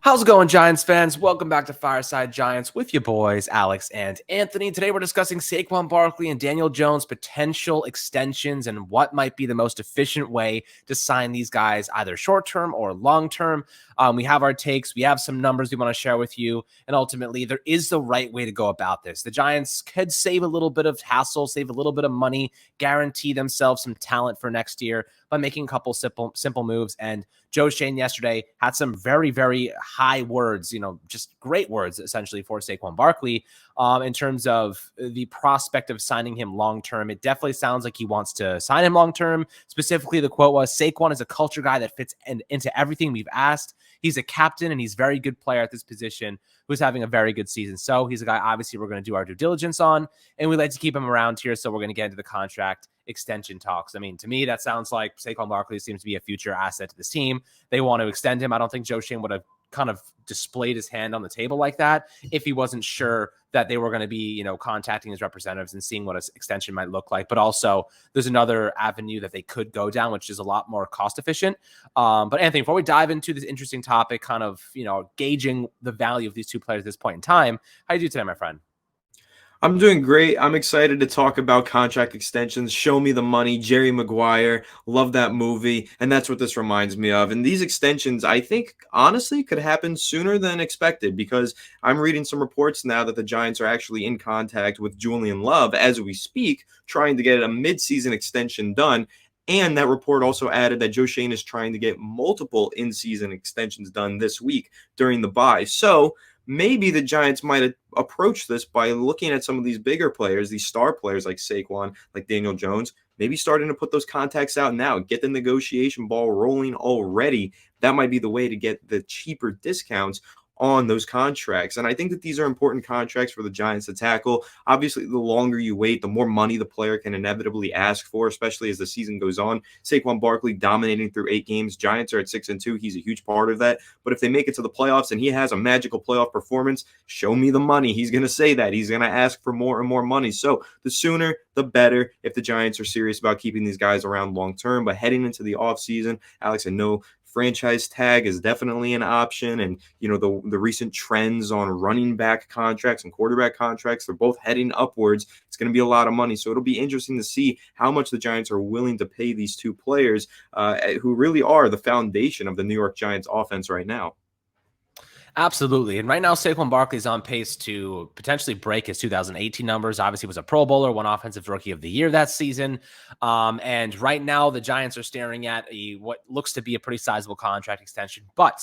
How's it going, Giants fans? Welcome back to Fireside Giants with your boys, Alex and Anthony. Today we're discussing Saquon Barkley and Daniel Jones' potential extensions and what might be the most efficient way to sign these guys, either short-term or long-term. We have our takes. We have some numbers we want to share with you. And ultimately, there is the right way to go about this. The Giants could save a little bit of hassle, save a little bit of money, guarantee themselves some talent for next year by making a couple simple moves. And Joe Schoen yesterday had some very, very high words, just great words, essentially, for Saquon Barkley in terms of the prospect of signing him long-term. It definitely sounds like he wants to sign him long-term. Specifically, the quote was, Saquon is a culture guy that fits into everything we've asked. He's a captain, and he's a very good player at this position who's having a very good season. So he's a guy, obviously, we're going to do our due diligence on, and we'd like to keep him around here, so we're going to get into the contract extension talks. I mean, to me, that sounds like Saquon Barkley seems to be a future asset to this team. They want to extend him. I don't think Joe Schoen would have kind of displayed his hand on the table like that if he wasn't sure that they were going to be, contacting his representatives and seeing what his extension might look like. But also there's another avenue that they could go down, which is a lot more cost efficient. But Anthony, before we dive into this interesting topic, kind of, gauging the value of these two players at this point in time, how you do today, my friend? I'm doing great. I'm excited to talk about contract extensions. Show Me the Money, Jerry Maguire. Love that movie. And that's what this reminds me of. And these extensions, I think, honestly, could happen sooner than expected because I'm reading some reports now that the Giants are actually in contact with Julian Love as we speak, trying to get a midseason extension done. And that report also added that Joe Schoen is trying to get multiple in-season extensions done this week during the bye. So maybe the Giants might approach this by looking at some of these bigger players, these star players like Saquon, like Daniel Jones, maybe starting to put those contacts out now, get the negotiation ball rolling already. That might be the way to get the cheaper discounts on those contracts. And I think that these are important contracts for the Giants to tackle. Obviously, the longer you wait, the more money the player can inevitably ask for, especially as the season goes on. Saquon Barkley dominating through 8 games. Giants are at 6-2. He's a huge part of that. But if they make it to the playoffs and he has a magical playoff performance, show me the money. He's going to say that. He's going to ask for more and more money. So the sooner, the better if the Giants are serious about keeping these guys around long term. But heading into the offseason, Alex, I know franchise tag is definitely an option. And, the recent trends on running back contracts and quarterback contracts, they're both heading upwards. It's going to be a lot of money. So it'll be interesting to see how much the Giants are willing to pay these two players who really are the foundation of the New York Giants offense right now. Absolutely. And right now, Saquon Barkley is on pace to potentially break his 2018 numbers. Obviously, he was a Pro Bowler, won Offensive Rookie of the Year that season. And right now, the Giants are staring at what looks to be a pretty sizable contract extension. But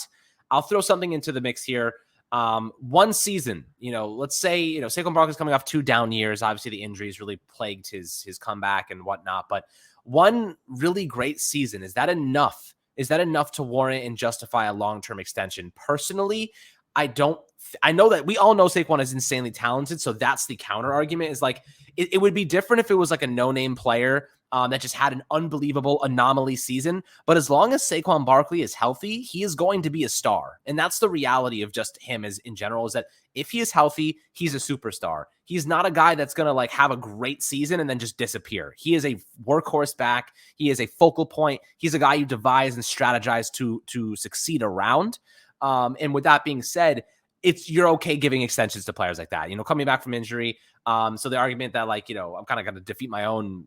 I'll throw something into the mix here. One season, let's say, Saquon Barkley's coming off 2 down years. Obviously, the injuries really plagued his comeback and whatnot. But one really great season, is that enough? Is that enough to warrant and justify a long-term extension? Personally, I know that we all know Saquon is insanely talented, so that's the counter argument. Is like it would be different if it was like a no-name player that just had an unbelievable anomaly season. But as long as Saquon Barkley is healthy, he is going to be a star, and that's the reality of just him as in general. Is that if he is healthy, he's a superstar. He's not a guy that's going to like have a great season and then just disappear. He is a workhorse back. He is a focal point. He's a guy you devise and strategize to succeed around. And with that being said, you're okay giving extensions to players like that, coming back from injury. So the argument that I'm kind of going to defeat my own,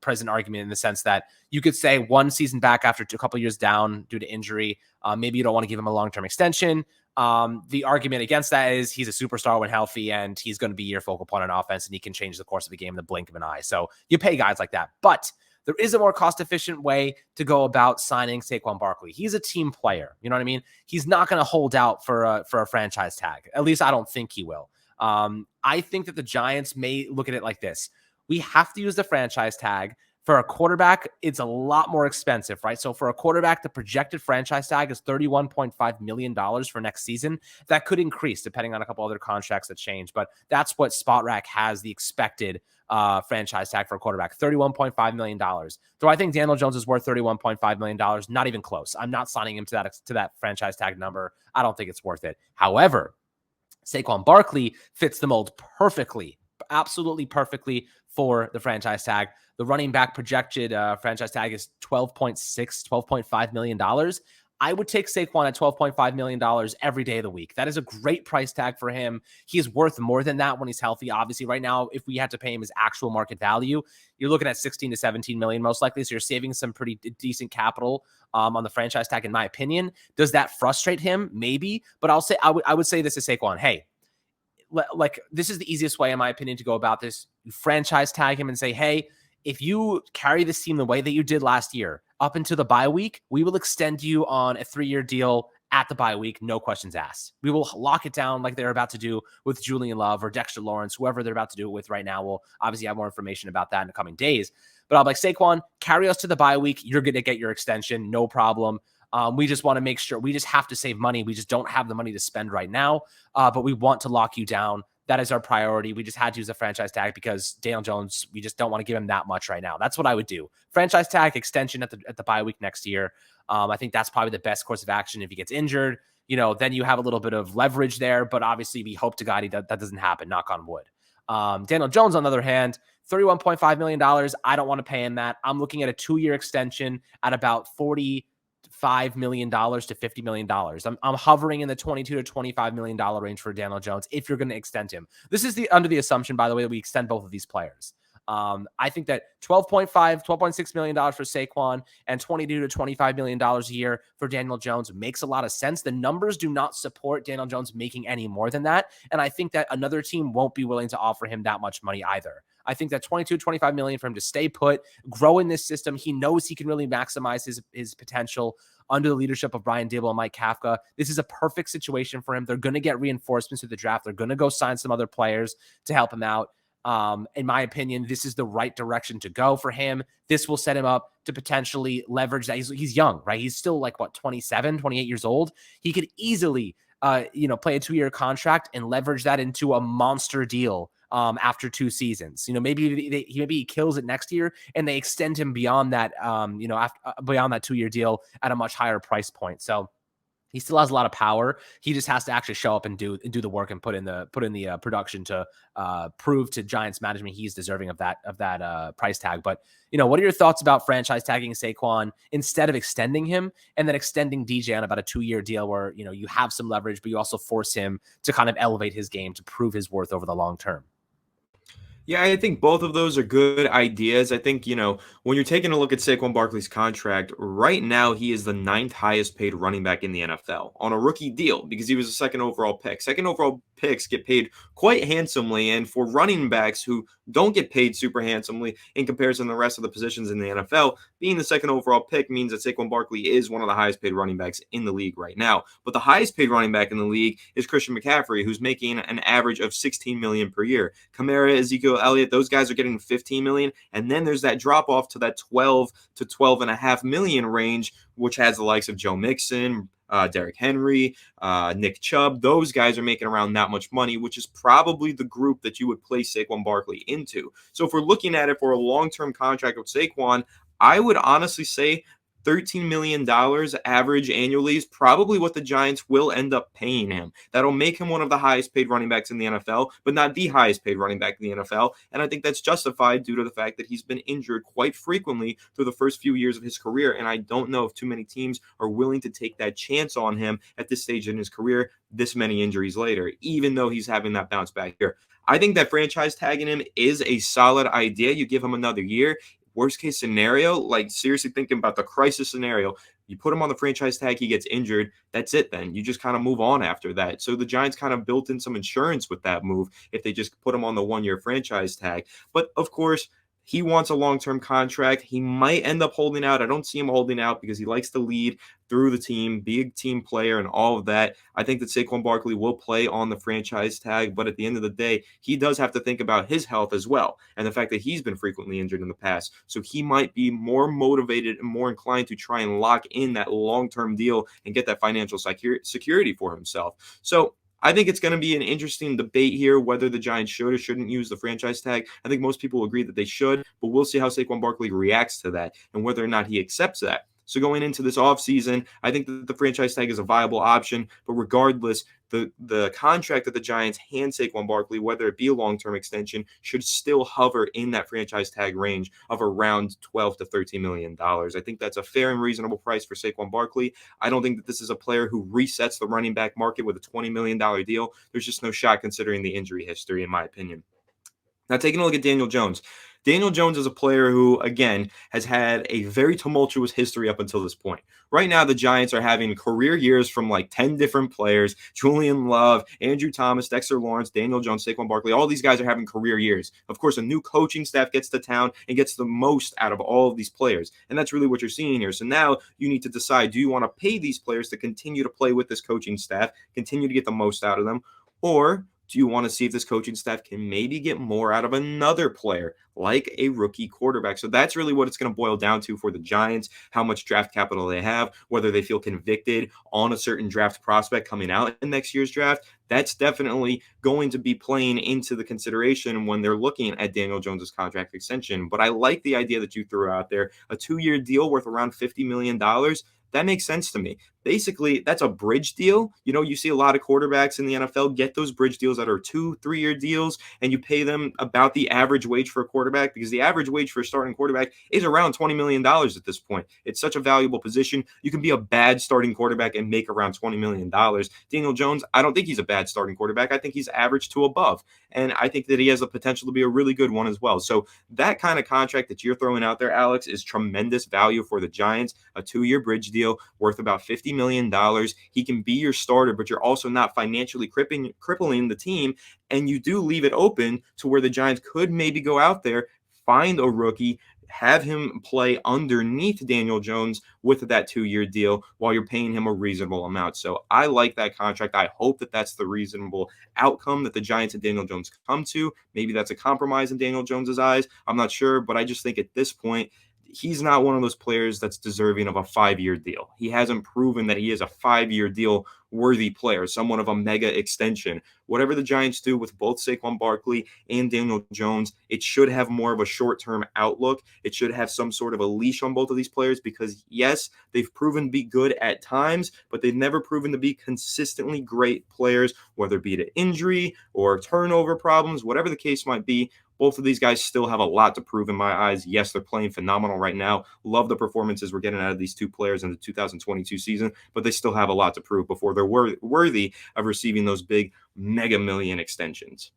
present argument in the sense that you could say one season back after a couple years down due to injury, maybe you don't want to give him a long-term extension. The argument against that is he's a superstar when healthy and he's going to be your focal point on offense and he can change the course of the game in the blink of an eye. So you pay guys like that, but there is a more cost-efficient way to go about signing Saquon Barkley. He's a team player. You know what I mean? He's not going to hold out for a franchise tag. At least I don't think he will. I think that the Giants may look at it like this. We have to use the franchise tag. For a quarterback, it's a lot more expensive, right? So for a quarterback, the projected franchise tag is $31.5 million for next season. That could increase depending on a couple other contracts that change, but that's what SpotRack has the expected franchise tag for a quarterback, $31.5 million. Do I think Daniel Jones is worth $31.5 million? Not even close. I'm not signing him to that franchise tag number. I don't think it's worth it. However, Saquon Barkley fits the mold perfectly, absolutely perfectly for the franchise tag. The running back projected franchise tag is $12.5 million. I would take Saquon at $12.5 million every day of the week. That is a great price tag for him. He is worth more than that when he's healthy. Obviously, right now, if we had to pay him his actual market value, you're looking at 16 to 17 million most likely. So you're saving some pretty decent capital on the franchise tag, in my opinion. Does that frustrate him? Maybe. But I would say this to Saquon. Hey, like this is the easiest way, in my opinion, to go about this. You franchise tag him and say, hey, if you carry this team the way that you did last year up into the bye week, we will extend you on a 3-year deal at the bye week. No questions asked. We will lock it down like they're about to do with Julian Love or Dexter Lawrence, whoever they're about to do it with right now. We'll obviously have more information about that in the coming days. But I'm like, Saquon, carry us to the bye week. You're going to get your extension. No problem. We just want to make sure we just have to save money. We just don't have the money to spend right now, but we want to lock you down. That is our priority. We just had to use a franchise tag because Daniel Jones, we just don't want to give him that much right now. That's what I would do. Franchise tag extension at the bye week next year. I think that's probably the best course of action. If he gets injured, then you have a little bit of leverage there, but obviously we hope to God that doesn't happen, knock on wood. Daniel Jones, on the other hand, $31.5 million. I don't want to pay him that. I'm looking at a 2-year extension at about $45 million to $50 million. I'm hovering in the $22 to $25 million range for Daniel Jones if you're going to extend him. This is under the assumption, by the way, that we extend both of these players. I think that $12.6 million for Saquon and $22 to $25 million a year for Daniel Jones makes a lot of sense. The numbers do not support Daniel Jones making any more than that. And I think that another team won't be willing to offer him that much money either. I think that 22, 25 million for him to stay put, grow in this system. He knows he can really maximize his potential under the leadership of Brian Dable and Mike Kafka. This is a perfect situation for him. They're going to get reinforcements through the draft. They're going to go sign some other players to help him out. In my opinion, this is the right direction to go for him. This will set him up to potentially leverage that. He's young, right? He's still like 27, 28 years old. He could easily, play a 2-year contract and leverage that into a monster deal after 2 seasons. Maybe he kills it next year and they extend him beyond that, beyond that 2-year deal at a much higher price point. So he still has a lot of power. He just has to actually show up and do the work and put in the production to prove to Giants management he's deserving of that price tag. But what are your thoughts about franchise tagging Saquon instead of extending him and then extending DJ on about a 2-year deal where you have some leverage, but you also force him to kind of elevate his game to prove his worth over the long term? Yeah, I think both of those are good ideas. I think, when you're taking a look at Saquon Barkley's contract, right now he is the 9th highest paid running back in the NFL on a rookie deal because he was a second overall pick. Second overall picks get paid quite handsomely, and for running backs who don't get paid super handsomely in comparison to the rest of the positions in the NFL, being the second overall pick means that Saquon Barkley is one of the highest paid running backs in the league right now. But the highest paid running back in the league is Christian McCaffrey, who's making an average of $16 million per year. Kamara, Ezekiel Elliott, those guys are getting $15 million, and then there's that drop off to that 12 to 12.5 million range, which has the likes of Joe Mixon, Derrick Henry, Nick Chubb. Those guys are making around that much money, which is probably the group that you would place Saquon Barkley into. So if we're looking at it for a long-term contract with Saquon, I would honestly say $13 million average annually is probably what the Giants will end up paying him. That'll make him one of the highest paid running backs in the NFL, but not the highest paid running back in the NFL. And I think that's justified due to the fact that he's been injured quite frequently through the first few years of his career. And I don't know if too many teams are willing to take that chance on him at this stage in his career, this many injuries later, even though he's having that bounce back here. I think that franchise tagging him is a solid idea. You give him another year. Worst case scenario, like seriously thinking about the crisis scenario, you put him on the franchise tag, he gets injured. That's it then. You just kind of move on after that. So the Giants kind of built in some insurance with that move if they just put him on the 1-year franchise tag. But of course, he wants a long-term contract. He might end up holding out. I don't see him holding out because he likes to lead through the team, be a team player and all of that. I think that Saquon Barkley will play on the franchise tag, but at the end of the day, he does have to think about his health as well and the fact that he's been frequently injured in the past. So he might be more motivated and more inclined to try and lock in that long-term deal and get that financial security for himself. So I think it's going to be an interesting debate here whether the Giants should or shouldn't use the franchise tag. I think most people agree that they should, but we'll see how Saquon Barkley reacts to that and whether or not he accepts that. So going into this offseason, I think that the franchise tag is a viable option, but regardless, the contract that the Giants hand Saquon Barkley, whether it be a long-term extension, should still hover in that franchise tag range of around $12 to $13 million. I think that's a fair and reasonable price for Saquon Barkley. I don't think that this is a player who resets the running back market with a $20 million deal. There's just no shot considering the injury history, in my opinion. Now, taking a look at Daniel Jones. Daniel Jones is a player who, again, has had a very tumultuous history up until this point. Right now, the Giants are having career years from like 10 different players. Julian Love, Andrew Thomas, Dexter Lawrence, Daniel Jones, Saquon Barkley. All these guys are having career years. Of course, a new coaching staff gets to town and gets the most out of all of these players. And that's really what you're seeing here. So now you need to decide, do you want to pay these players to continue to play with this coaching staff, continue to get the most out of them, or do you want to see if this coaching staff can maybe get more out of another player, like a rookie quarterback? So that's really what it's going to boil down to for the Giants, how much draft capital they have, whether they feel convicted on a certain draft prospect coming out in next year's draft. That's definitely going to be playing into the consideration when they're looking at Daniel Jones's contract extension. But I like the idea that you threw out there, a 2-year deal worth around $50 million. That makes sense to me. Basically, that's a bridge deal. You see a lot of quarterbacks in the NFL get those bridge deals that are 2-3 year deals, and you pay them about the average wage for a quarterback, because the average wage for a starting quarterback is around $20 million at this point. It's such a valuable position. You can be a bad starting quarterback and make around $20 million. Daniel Jones, I don't think he's a bad starting quarterback. I think he's average to above, and I think that he has the potential to be a really good one as well. So that kind of contract that you're throwing out there, Alex, is tremendous value for the Giants. A 2-year bridge deal worth about $50 million. He can be your starter, but you're also not financially crippling the team. And you do leave it open to where the Giants could maybe go out there, find a rookie, have him play underneath Daniel Jones with that 2-year deal while you're paying him a reasonable amount. So I like that contract. I hope that that's the reasonable outcome that the Giants and Daniel Jones come to. Maybe that's a compromise in Daniel Jones's eyes. I'm not sure, but I just think at this point, he's not one of those players that's deserving of a 5-year deal. He hasn't proven that he is a 5-year deal worthy player, somewhat of a mega extension. Whatever the Giants do with both Saquon Barkley and Daniel Jones, it should have more of a short-term outlook. It should have some sort of a leash on both of these players because, yes, they've proven to be good at times, but they've never proven to be consistently great players, whether it be to injury or turnover problems, whatever the case might be. Both of these guys still have a lot to prove in my eyes. Yes, they're playing phenomenal right now. Love the performances we're getting out of these two players in the 2022 season, but they still have a lot to prove before they're worthy of receiving those big mega million extensions.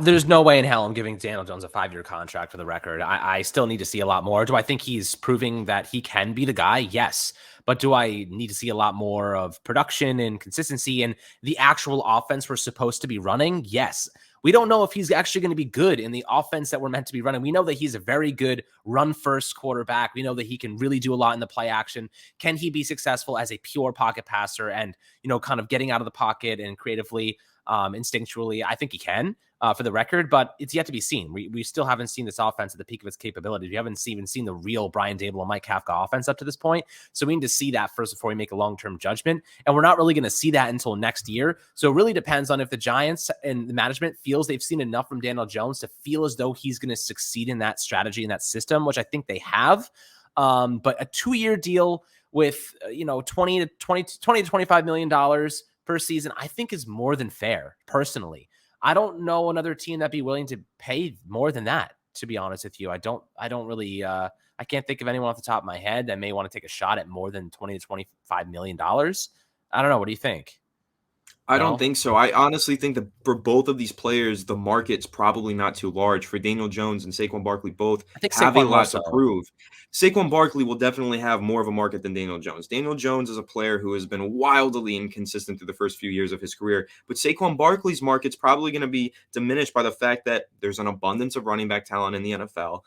There's no way in hell I'm giving Daniel Jones a 5-year contract for the record. I still need to see a lot more. Do I think he's proving that he can be the guy? Yes. But do I need to see a lot more of production and consistency and the actual offense we're supposed to be running? Yes. We don't know if he's actually going to be good in the offense that we're meant to be running. We know that he's a very good run-first quarterback. We know that he can really do a lot in the play action. Can he be successful as a pure pocket passer and, kind of getting out of the pocket and creatively, instinctually? I think he can, for the record, but it's yet to be seen. We still haven't seen this offense at the peak of its capabilities. We haven't even seen the real Brian Daboll and Mike Kafka offense up to this point. So we need to see that first before we make a long-term judgment. And we're not really going to see that until next year. So it really depends on if the Giants and the management feels they've seen enough from Daniel Jones to feel as though he's going to succeed in that strategy, in that system, which I think they have. But a 2-year deal with, $20 to $25 million per season, I think is more than fair, personally. I don't know another team that'd be willing to pay more than that, to be honest with you. I don't really, I can't think of anyone off the top of my head that may want to take a shot at more than $20 to $25 million. I don't know. What do you think? I don't think so. I honestly think that for both of these players, the market's probably not too large. For Daniel Jones and Saquon Barkley both I think have a Saquon more lot to so. prove. Saquon Barkley will definitely have more of a market than Daniel Jones. Daniel Jones is a player who has been wildly inconsistent through the first few years of his career, but Saquon Barkley's market's probably going to be diminished by the fact that there's an abundance of running back talent in the NFL.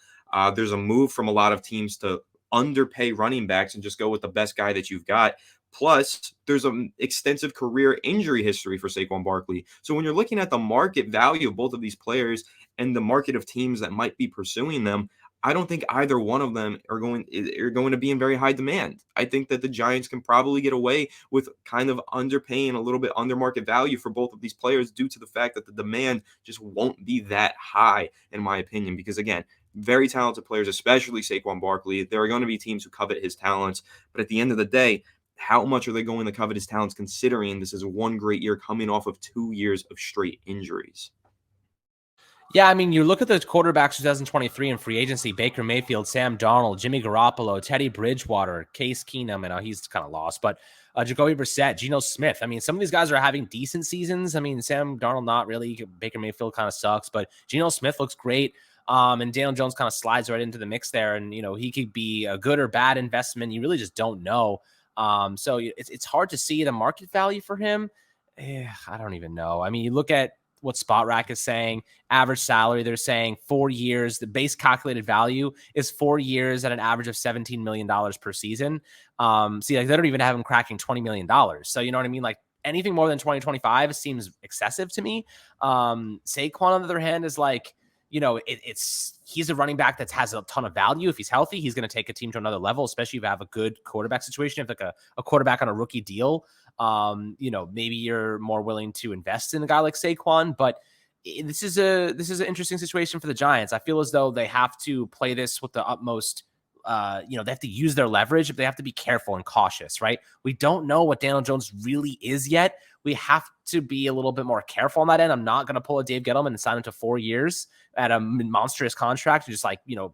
There's a move from a lot of teams to underpay running backs and just go with the best guy that you've got. Plus, there's an extensive career injury history for Saquon Barkley. So when you're looking at the market value of both of these players and the market of teams that might be pursuing them, I don't think either one of them are going to be in very high demand. I think that the Giants can probably get away with kind of underpaying a little bit under market value for both of these players due to the fact that the demand just won't be that high, in my opinion, because again, very talented players, especially Saquon Barkley. There are going to be teams who covet his talents, but at the end of the day, how much are they going to covet his talents considering this is one great year coming off of 2 years of straight injuries? Yeah, I mean, you look at the quarterbacks 2023 in free agency: Baker Mayfield, Sam Darnold, Jimmy Garoppolo, Teddy Bridgewater, Case Keenum, and he's kind of lost, but Jacoby Brissett, Geno Smith. I mean, some of these guys are having decent seasons. I mean, Sam Darnold, not really. Baker Mayfield kind of sucks, but Geno Smith looks great. And Daniel Jones kind of slides right into the mix there. And, he could be a good or bad investment. You really just don't know. So it's hard to see the market value for him. I don't even know. I mean, you look at what Spot Rack is saying, average salary, they're saying 4 years. The base calculated value is 4 years at an average of $17 million per season. See, like, they don't even have him cracking $20 million. So, you know what I mean? Like, anything more than 2025 seems excessive to me. Saquon, on the other hand, is like, he's a running back that has a ton of value. If he's healthy, he's going to take a team to another level, especially if you have a good quarterback situation. If like a quarterback on a rookie deal, maybe you're more willing to invest in a guy like Saquon. But this is an interesting situation for the Giants. I feel as though they have to play this with the utmost. They have to use their leverage. They have to be careful and cautious, right? We don't know what Daniel Jones really is yet. We have to be a little bit more careful on that end. I'm not going to pull a Dave Gettleman and sign him to 4 years at a monstrous contract and just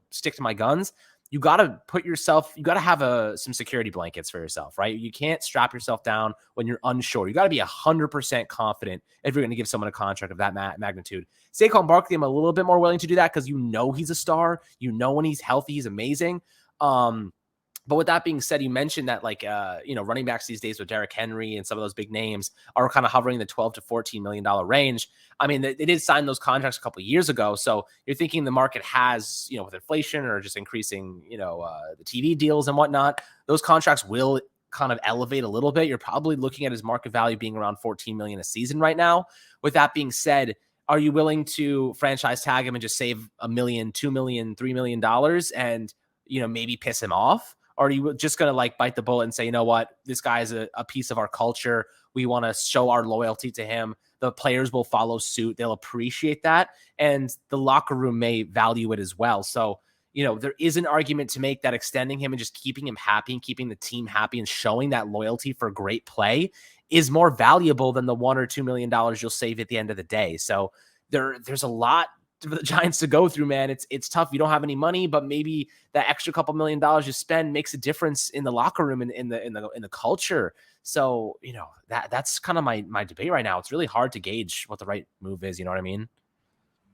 stick to my guns. You got to have some security blankets for yourself, right? You can't strap yourself down when you're unsure. You got to be 100% confident if you're going to give someone a contract of that magnitude. Saquon Barkley, I'm a little bit more willing to do that because he's a star. When he's healthy, he's amazing. But with that being said, you mentioned that running backs these days with Derrick Henry and some of those big names are kind of hovering the $12 to $14 million range. I mean, they did sign those contracts a couple of years ago. So you're thinking the market has, with inflation or just increasing, the TV deals and whatnot, those contracts will kind of elevate a little bit. You're probably looking at his market value being around $14 million a season right now. With that being said, are you willing to franchise tag him and just save $1 million, $2 million, $3 million and, maybe piss him off? Or are you just going to bite the bullet and say, you know what, this guy is a piece of our culture. We want to show our loyalty to him. The players will follow suit. They'll appreciate that. And the locker room may value it as well. So, there is an argument to make that extending him and just keeping him happy and keeping the team happy and showing that loyalty for great play is more valuable than the $1 or $2 million you'll save at the end of the day. So there's a lot for the Giants to go through, man. It's tough. You don't have any money, but maybe that extra couple $1 million you spend makes a difference in the locker room and in the culture. So, that's kind of my debate right now. It's really hard to gauge what the right move is. You know what I mean?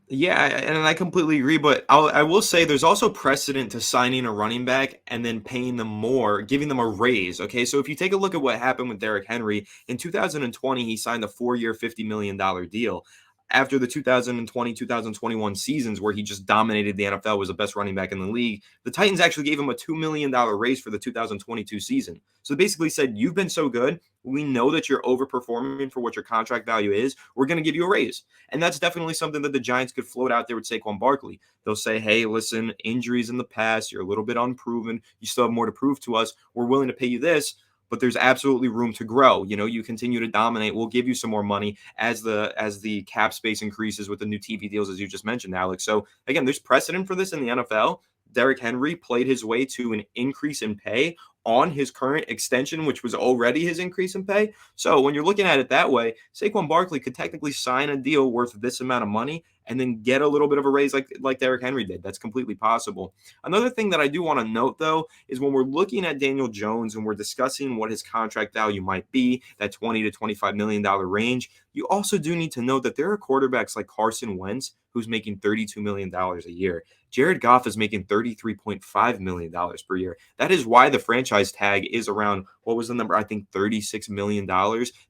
Yeah, and I completely agree, but I will say there's also precedent to signing a running back and then paying them more, giving them a raise, okay? So if you take a look at what happened with Derrick Henry, in 2020, he signed a 4-year, $50 million deal. After the 2020-2021 seasons where he just dominated the NFL, was the best running back in the league, the Titans actually gave him a $2 million raise for the 2022 season. So they basically said, you've been so good, we know that you're overperforming for what your contract value is, we're going to give you a raise. And that's definitely something that the Giants could float out there with Saquon Barkley. They'll say, hey, listen, injuries in the past, you're a little bit unproven, you still have more to prove to us, we're willing to pay you this, but there's absolutely room to grow. You continue to dominate. We'll give you some more money as the cap space increases with the new TV deals, as you just mentioned, Alex. So again, there's precedent for this in the NFL. Derrick Henry played his way to an increase in pay on his current extension, which was already his increase in pay. So when you're looking at it that way, Saquon Barkley could technically sign a deal worth this amount of money and then get a little bit of a raise like Derrick Henry did. That's completely possible. Another thing that I do want to note, though, is when we're looking at Daniel Jones and we're discussing what his contract value might be, that $20 to $25 million range, you also do need to note that there are quarterbacks like Carson Wentz, who's making $32 million a year. Jared Goff is making $33.5 million per year. That is why the franchise tag is around, what was the number? I think $36 million,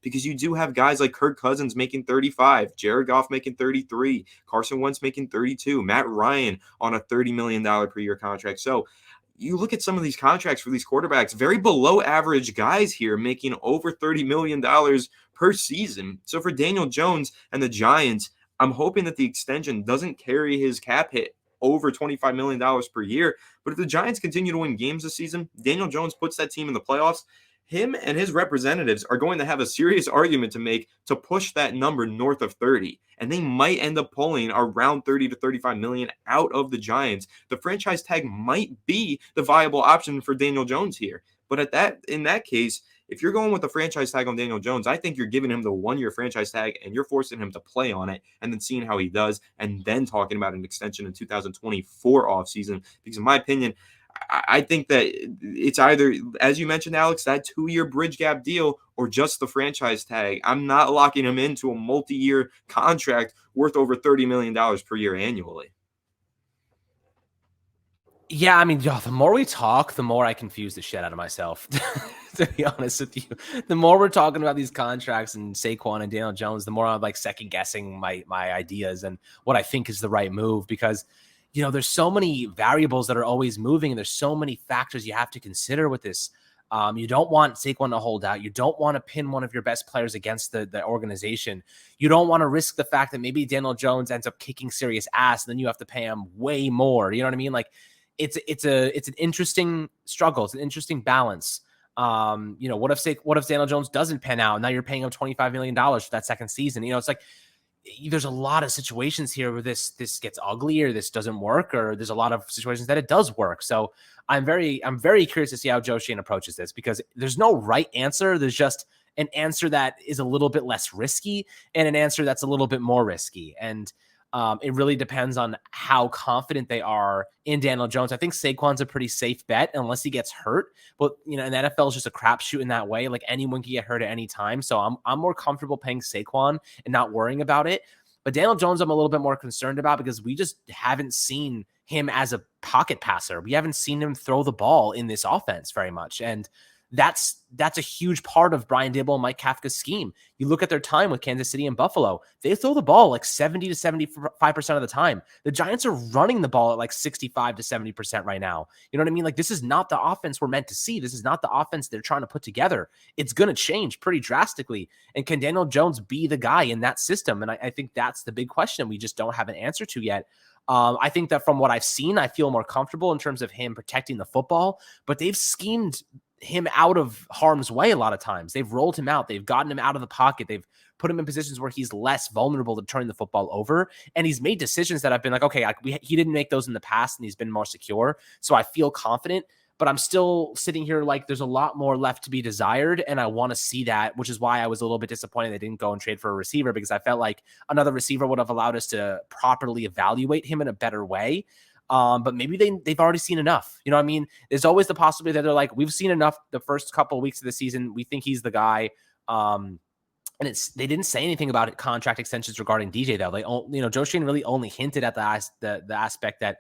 because you do have guys like Kirk Cousins making 35, Jared Goff making 33, Carson Wentz making 32, Matt Ryan on a $30 million per year contract. So you look at some of these contracts for these quarterbacks, very below average guys here making over $30 million per season. So for Daniel Jones and the Giants, I'm hoping that the extension doesn't carry his cap hit over $25 million per year. But if the Giants continue to win games this season, Daniel Jones puts that team in the playoffs, him and his representatives are going to have a serious argument to make to push that number north of 30. And they might end up pulling around 30 to 35 million out of the Giants. The franchise tag might be the viable option for Daniel Jones here. But in that case, If you're going with a franchise tag on Daniel Jones, I think you're giving him the 1-year franchise tag and you're forcing him to play on it and then seeing how he does and then talking about an extension in 2024 offseason. Because in my opinion, I think that it's either, as you mentioned, Alex, that 2-year bridge gap deal or just the franchise tag. I'm not locking him into a multi-year contract worth over $30 million per year annually. Yeah, I mean, the more we talk, the more I confuse the shit out of myself, to be honest with you. The more we're talking about these contracts and Saquon and Daniel Jones, the more I'm like second guessing my ideas and what I think is the right move, because there's so many variables that are always moving, and there's so many factors you have to consider with this. You don't want Saquon to hold out. You don't want to pin one of your best players against the organization. You don't want to risk the fact that maybe Daniel Jones ends up kicking serious ass, and then you have to pay him way more. You know what I mean? Like, it's an interesting struggle. It's an interesting balance. What if Daniel Jones doesn't pan out? Now you're paying him $25 million for that second season. It's like there's a lot of situations here where this gets ugly, or this doesn't work, or there's a lot of situations that it does work. So I'm very curious to see how Joe Schoen approaches this, because there's no right answer. There's just an answer that is a little bit less risky and an answer that's a little bit more risky. And it really depends on how confident they are in Daniel Jones. I think Saquon's a pretty safe bet unless he gets hurt. But, and the NFL is just a crapshoot in that way. Like, anyone can get hurt at any time. So I'm more comfortable paying Saquon and not worrying about it. But Daniel Jones, I'm a little bit more concerned about, because we just haven't seen him as a pocket passer. We haven't seen him throw the ball in this offense very much. And that's a huge part of Brian Daboll and Mike Kafka's scheme. You look at their time with Kansas City and Buffalo, they throw the ball like 70 to 75% of the time. The Giants are running the ball at like 65 to 70% right now. You know what I mean? Like, this is not the offense we're meant to see. This is not the offense they're trying to put together. It's going to change pretty drastically. And can Daniel Jones be the guy in that system? And I think that's the big question we just don't have an answer to yet. I think that from what I've seen, I feel more comfortable in terms of him protecting the football, but they've schemed him out of harm's way a lot of times. They've rolled him out. They've gotten him out of the pocket. They've put him in positions where he's less vulnerable to turning the football over. And he's made decisions that I've been like, okay, he didn't make those in the past, and he's been more secure. So I feel confident, but I'm still sitting here like there's a lot more left to be desired. And I want to see that, which is why I was a little bit disappointed they didn't go and trade for a receiver, because I felt like another receiver would have allowed us to properly evaluate him in a better way. But maybe they've already seen enough. You know what I mean? There's always the possibility that they're like, we've seen enough the first couple of weeks of the season. We think he's the guy. And they didn't say anything about contract extensions regarding DJ, though. Joe Schoen really only hinted at the aspect that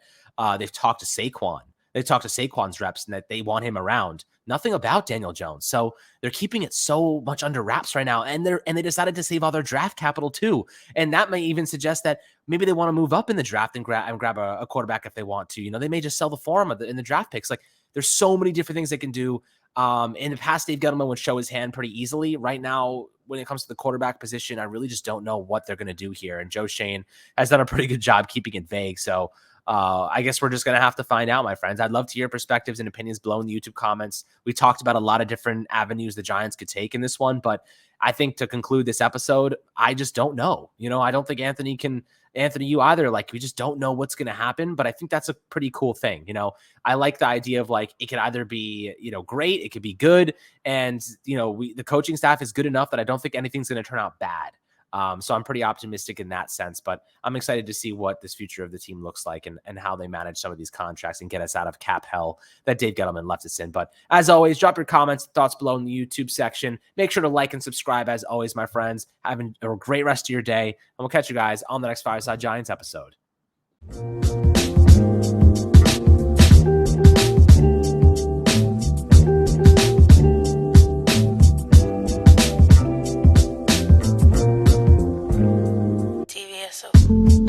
they've talked to Saquon. They talked to Saquon's reps and that they want him around. Nothing about Daniel Jones. So they're keeping it so much under wraps right now. And they decided to save all their draft capital too. And that may even suggest that maybe they want to move up in the draft and grab a quarterback if they want to. They may just sell the farm in the draft picks. Like, there's so many different things they can do. In the past, Dave Gettleman would show his hand pretty easily. Right now, when it comes to the quarterback position, I really just don't know what they're going to do here. And Joe Schoen has done a pretty good job keeping it vague. So I guess we're just going to have to find out, my friends. I'd love to hear perspectives and opinions below in the YouTube comments. We talked about a lot of different avenues the Giants could take in this one, but I think to conclude this episode, I just don't know. I don't think Anthony, you either. Like, we just don't know what's going to happen, but I think that's a pretty cool thing. I like the idea of like, it could either be, great, it could be good. And, the coaching staff is good enough that I don't think anything's going to turn out bad. So I'm pretty optimistic in that sense, but I'm excited to see what this future of the team looks like and how they manage some of these contracts and get us out of cap hell that Dave Gettleman left us in. But as always, drop your comments, thoughts below in the YouTube section. Make sure to like and subscribe as always, my friends. Have a great rest of your day, and we'll catch you guys on the next Fireside Giants episode. TVSO.